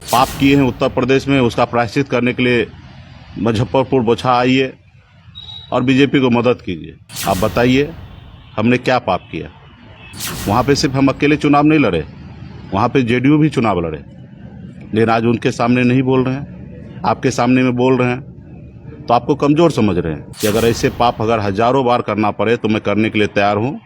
पाप किए हैं उत्तर प्रदेश में, उसका प्रायश्चित करने के लिए मुजफ्फरपुर बोछा आइए और बीजेपी को मदद कीजिए। आप बताइए हमने क्या पाप किया? वहाँ पे सिर्फ हम अकेले चुनाव नहीं लड़े, वहाँ पे जेडीयू भी चुनाव लड़े, लेकिन आज उनके सामने नहीं बोल रहे हैं, आपके सामने में बोल रहे हैं, तो आपको कमज़ोर समझ रहे हैं कि अगर ऐसे पाप अगर हजारों बार करना पड़े तो मैं करने के लिए तैयार हूँ।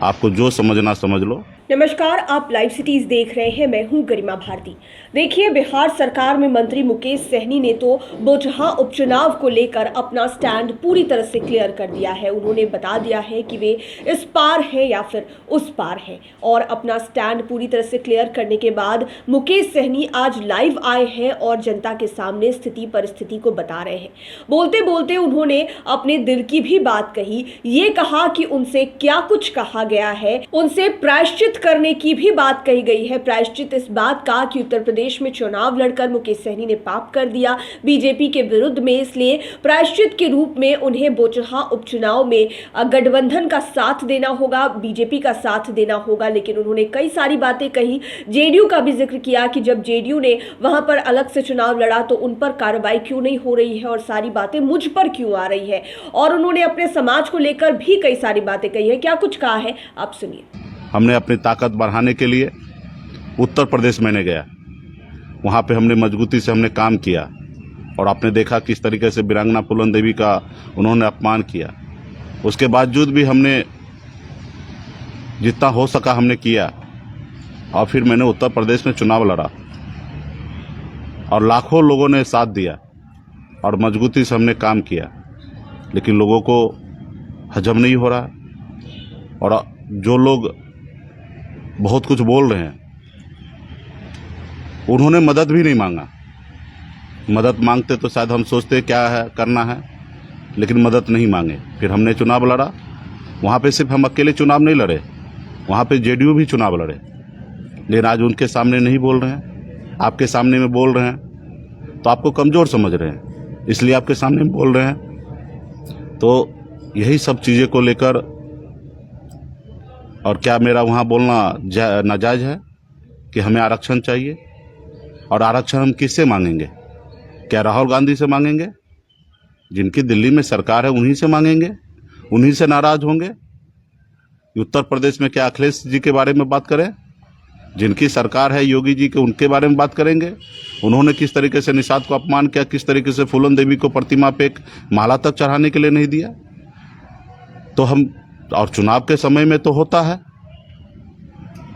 आपको जो समझना समझ लो। नमस्कार, आप लाइव सिटीज देख रहे हैं। मैं हूं गरिमा भारती। देखिए, बिहार सरकार में मंत्री मुकेश सहनी ने तो बोचहा उपचुनाव को लेकर अपना स्टैंड पूरी तरह से क्लियर कर दिया है। उन्होंने बता दिया है कि वे इस पार हैं या फिर उस पार हैं, और अपना स्टैंड पूरी तरह से क्लियर करने के बाद मुकेश सहनी आज लाइव आए हैं और जनता के सामने स्थिति परिस्थिति को बता रहे हैं। बोलते बोलते उन्होंने अपने दिल की भी बात कही। ये कहा कि उनसे क्या कुछ कहा गया है, उनसे प्रायश्चित करने की भी बात कही गई है। प्रायश्चित इस बात का कि उत्तर प्रदेश में चुनाव लड़कर मुकेश सहनी ने पाप कर दिया बीजेपी के विरुद्ध में, इसलिए प्रायश्चित के रूप में उन्हें बोचहा उपचुनाव में गठबंधन का साथ देना होगा, बीजेपी का साथ देना होगा। लेकिन उन्होंने कई सारी बातें कही, जेडीयू का भी जिक्र किया कि जब जेडीयू ने वहां पर अलग से चुनाव लड़ा तो उन पर कार्रवाई क्यों नहीं हो रही है और सारी बातें मुझ पर क्यों आ रही है। और उन्होंने अपने समाज को लेकर भी कई सारी बातें कही है। क्या कुछ कहा है, आप सुनिए। हमने अपनी ताकत बढ़ाने के लिए उत्तर प्रदेश में गया, वहाँ पे हमने मजबूती से हमने काम किया, और आपने देखा किस तरीके से वीरांगना फूलन देवी का उन्होंने अपमान किया। उसके बावजूद भी हमने जितना हो सका हमने किया, और फिर मैंने उत्तर प्रदेश में चुनाव लड़ा और लाखों लोगों ने साथ दिया और मजबूती से हमने काम किया, लेकिन लोगों को हजम नहीं हो रहा। और जो लोग बहुत कुछ बोल रहे हैं, उन्होंने मदद भी नहीं मांगा। मदद मांगते तो शायद हम सोचते क्या है करना है, लेकिन मदद नहीं मांगे। फिर हमने चुनाव लड़ा, वहाँ पे सिर्फ हम अकेले चुनाव नहीं लड़े, वहाँ पे जेडीयू भी चुनाव लड़े, लेकिन आज उनके सामने नहीं बोल रहे हैं, आपके सामने में बोल रहे हैं, तो आपको कमज़ोर समझ रहे हैं, इसलिए आपके सामने में बोल रहे हैं। तो यही सब चीज़ें को लेकर, और क्या मेरा वहाँ बोलना नाजायज़ है कि हमें आरक्षण चाहिए? और आरक्षण हम किससे मांगेंगे? क्या राहुल गांधी से मांगेंगे? जिनकी दिल्ली में सरकार है उन्हीं से मांगेंगे? उन्हीं से नाराज होंगे? उत्तर प्रदेश में क्या अखिलेश जी के बारे में बात करें? जिनकी सरकार है योगी जी के, उनके बारे में बात करेंगे? उन्होंने किस तरीके से निषाद को अपमान किया, किस तरीके से फूलन देवी को प्रतिमा पे एक माला तक चढ़ाने के लिए नहीं दिया। तो हम, और चुनाव के समय में तो होता है,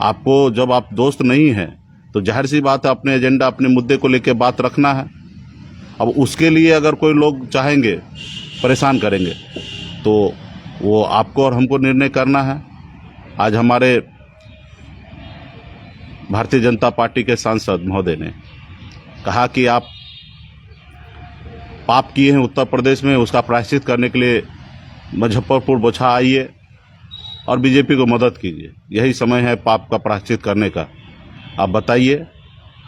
आपको जब आप दोस्त नहीं हैं तो जाहिर सी बात है अपने एजेंडा, अपने मुद्दे को लेकर बात रखना है। अब उसके लिए अगर कोई लोग चाहेंगे, परेशान करेंगे, तो वो आपको और हमको निर्णय करना है। आज हमारे भारतीय जनता पार्टी के सांसद महोदय ने कहा कि आप पाप किए हैं उत्तर प्रदेश में, उसका प्रायश्चित करने के लिए मुजफ्फरपुर बोछा आइए और बीजेपी को मदद कीजिए। यही समय है पाप का प्रायश्चित करने का। आप बताइए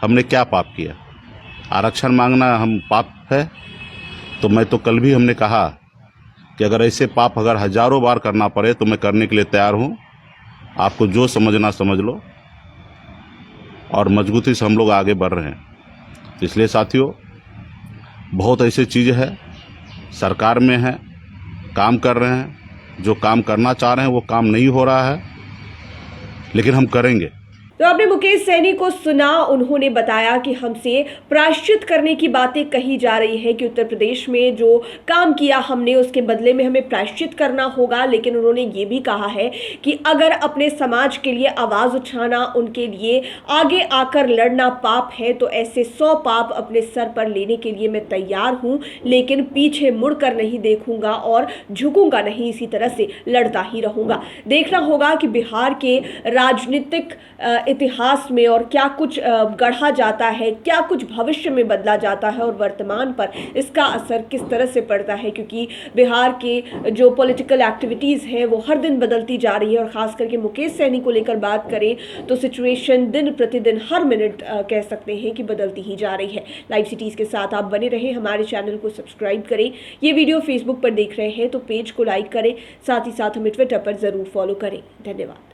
हमने क्या पाप किया? आरक्षण मांगना हम पाप है? तो मैं तो कल भी हमने कहा कि अगर ऐसे पाप अगर हजारों बार करना पड़े तो मैं करने के लिए तैयार हूँ। आपको जो समझना समझ लो, और मजबूती से हम लोग आगे बढ़ रहे हैं। इसलिए साथियों, बहुत ऐसी चीज़ है, सरकार में है, काम कर रहे हैं, जो काम करना चाह रहे हैं वो काम नहीं हो रहा है, लेकिन हम करेंगे। तो आपने मुकेश सहनी को सुना। उन्होंने बताया कि हमसे प्रायश्चित करने की बातें कही जा रही है कि उत्तर प्रदेश में जो काम किया हमने उसके बदले में हमें प्रायश्चित करना होगा। लेकिन उन्होंने ये भी कहा है कि अगर अपने समाज के लिए आवाज़ उठाना, उनके लिए आगे आकर लड़ना पाप है, तो ऐसे 100 पाप अपने सर पर लेने के लिए मैं तैयार हूँ, लेकिन पीछे मुड़कर नहीं देखूंगा और झुकूंगा नहीं, इसी तरह से लड़ता ही रहूंगा। देखना होगा कि बिहार के राजनीतिक इतिहास में और क्या कुछ गढ़ा जाता है, क्या कुछ भविष्य में बदला जाता है, और वर्तमान पर इसका असर किस तरह से पड़ता है, क्योंकि बिहार के जो पॉलिटिकल एक्टिविटीज़ हैं वो हर दिन बदलती जा रही है। और ख़ास करके मुकेश सहनी को लेकर बात करें तो सिचुएशन दिन प्रतिदिन, हर मिनट कह सकते हैं कि बदलती ही जा रही है। लाइव सिटीज़ के साथ आप बने रहें, हमारे चैनल को सब्सक्राइब करें। ये वीडियो फेसबुक पर देख रहे हैं तो पेज को लाइक करें, साथ ही साथ हमें ट्विटर पर ज़रूर फॉलो करें। धन्यवाद।